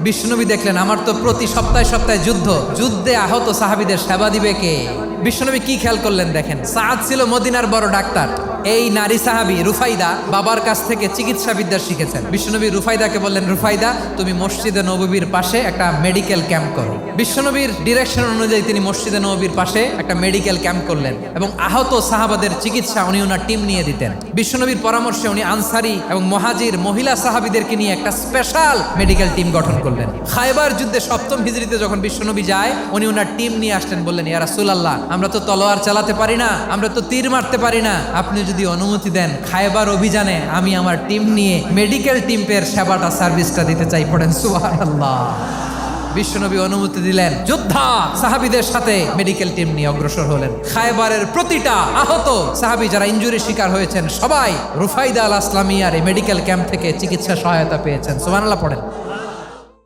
বিশ্বনবী দেখলেন আমার তো প্রতি সপ্তাহে সপ্তাহে যুদ্ধে আহত সাহাবীদের সেবা দিবে কে? বিশ্বনবী কি খেয়াল করলেন দেখেন, সাআদ ছিল মদিনার বড় ডাক্তার। এই নারী সাহাবী রুফাইদা বাবার কাছ থেকে চিকিৎসা বিদ্যা শিখেছেন। বিশ্বনবী রুফাইদাকে বললেন, রুফাইদা তুমি মসজিদে নববীর পাশে একটা মেডিকেল ক্যাম্প করো। বিশ্বনবীর ডিরেকশন অনুযায়ী তিনি মসজিদে নববীর পাশে একটা মেডিকেল ক্যাম্প করলেন এবং আহত সাহাবাদের চিকিৎসা উনি ওনার টিম নিয়ে দিতেন। বিশ্বনবীর পরামর্শে উনি আনসারি এবং মুহাজির মহিলা সাহাবীদেরকে নিয়ে একটা স্পেশাল মেডিকেল টিম গঠন করলেন। খায়বার যুদ্ধে 7ম হিজরিতে যখন বিশ্বনবী যায়, উনি ওনার টিম নিয়ে আসলেন, বললেন, ইয়া রাসূলুল্লাহ আমরা তো তলোয়ার চালাতে পারি না, আমরা তো তীর মারতে পারি না, আপনি যদি অনুমতি দেন খায়বার অভিযানে আমি আমার টিম নিয়ে মেডিকেল টিমের সেবাটা সার্ভিসটা দিতে চাই। পড়েন সুবহানাল্লাহ। বিশ্বনবী অনুমতি দিলেন, যোদ্ধা সাহাবীদের সাথে মেডিকেল টিম নিয়ে অগ্রসর হলেন। খায়বারের প্রতিটা আহত সাহাবী যারা ইনজুরি শিকার হয়েছেন সবাই রুফাইদা আল আসলামিয়ার এই মেডিকেল ক্যাম্প থেকে চিকিৎসা সহায়তা পেয়েছেন। সুবহানাল্লাহ পড়েন।